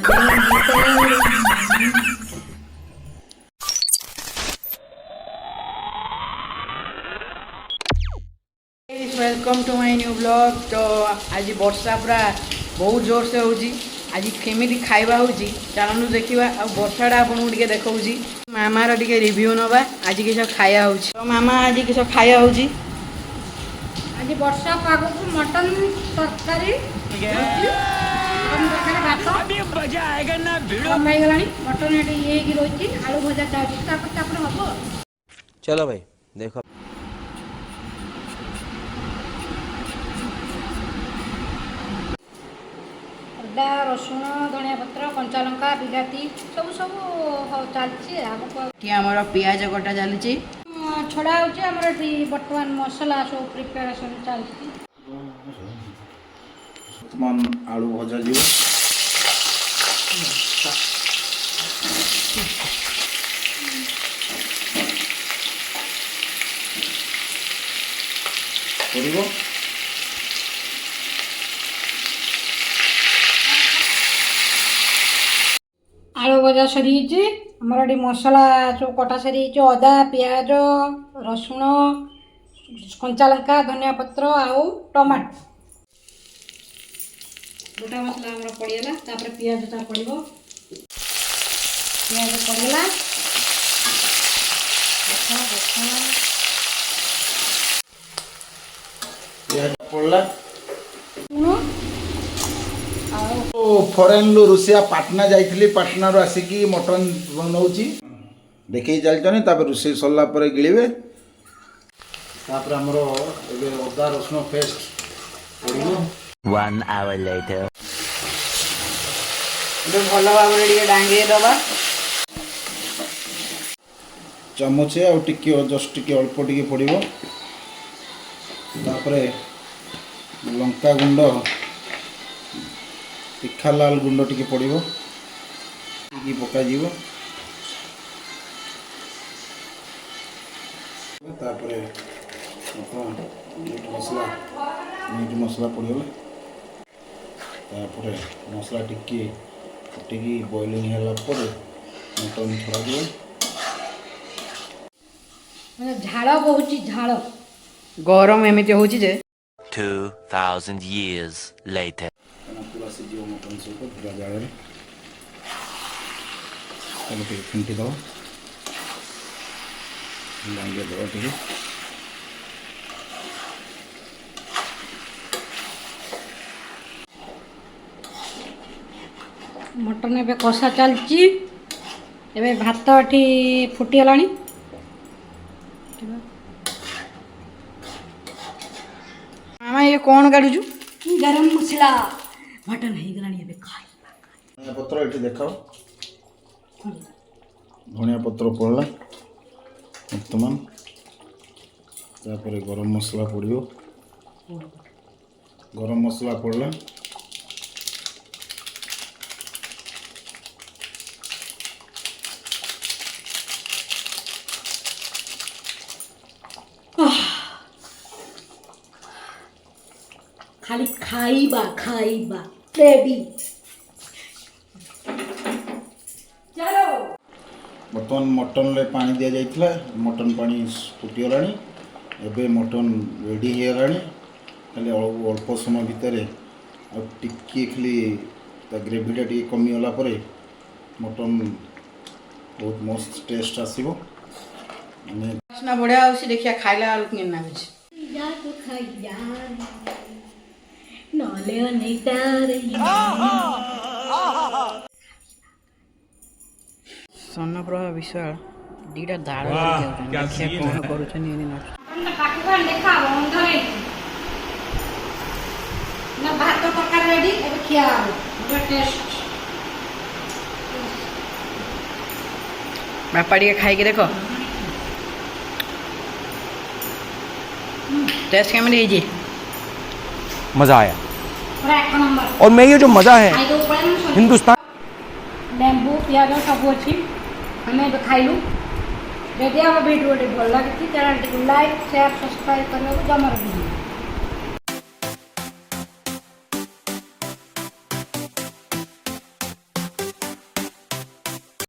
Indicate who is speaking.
Speaker 1: Welcome to my new blog. तो आज वर्षा पूरा बहुत जोर से होची। आज केमी खाଇବା होची चलनु देखा आ वर्षाटा आपको टे देखा मामार टे रिव्यू नवा आज किस खाया होची। तो मामा आज किस खाया होची
Speaker 2: आज वर्षा पाग को मटन तरकारी मजा आएगा ना भिड़ो मटन ये रही आलू भजा चाहती हम।
Speaker 3: चलो भाई देखो
Speaker 2: अदा रसुण धनिया पत्र कंचा लंका बिलाती सब सब चलती
Speaker 1: आमर पियाज कटा चलती
Speaker 2: छड़ा होमर बर्तमान मसला सब प्रिपेरेसन चलती।
Speaker 4: बर्तमान आलू भजा जीव पड़ो
Speaker 2: आलू भजा सरी आमर ये मसला सब कटा सरी अदा पियाज रसुण कंचा लंका धनिया पत्र आउ टमाटो गोटा मसला आमर पड़गला पियाजटा पड़ो पियाज पड़गला
Speaker 4: पड़ला फरेन रुषिया पाटना जाइली पाटना रू आसिकी मटन बनाऊँगी देखे चलते रोसे सरला गिड़े आमर अदा रसुण पेस्ट पड़ो
Speaker 3: 1 hour later
Speaker 1: भल भाव डांगे दबा
Speaker 4: चामचे आ जस्ट टी अल्प टी पड़ो लंका गुंड तीखा लाल गुंड टी पड़ो पक मीट मसला पड़गला मसला टी फुटिकी बॉइलिंग है मटन छड़ा
Speaker 2: झाड़ बहुत झाड़
Speaker 1: गरम एमती हो
Speaker 3: 2000 years later
Speaker 4: पूरा सीझ मटन सहित पूरा जाल फेंटी दब लांगे दबा टे
Speaker 2: मटन ए कषा चलती भात एटी फुटीगला
Speaker 1: मामा ये कौन काढ़ुचु
Speaker 2: गरम मसला मटन हो गला
Speaker 4: धनिया पत्र ये देखाओ धनिया पत्र पड़ला बर्तमान गरम मसला पड़ो गरम मसला पड़ला
Speaker 2: खाली खाइबा खाइबा रेडी चलो
Speaker 4: बर्तमान मटन ले पानी दि जाइए मटन पानी फुटीगला एबे मटन रेडी होगा खाली अल्प समय भितर टिके खाली ग्रेवीटा टी कमीगला मटन बहुत मस्त टेस्ट आसो
Speaker 1: बढ़िया देखिए खाइला बेलू सन्नप्रभा विशाल दीटा दाड़ कौन कर
Speaker 2: भात तरकारी रेडी खिया टेस्ट
Speaker 1: बापा टे खाई देख टेस्ट केमी
Speaker 3: मजा आया
Speaker 2: एक नंबर।
Speaker 3: और मैं ये जो मजा है हिंदुस्तान
Speaker 2: लेंबू पियाज सब अच्छी हमें खाइलु जदि आम भिडियो भल लगी चैनल लाइक शेयर सब्सक्राइब करने जमा रखिए।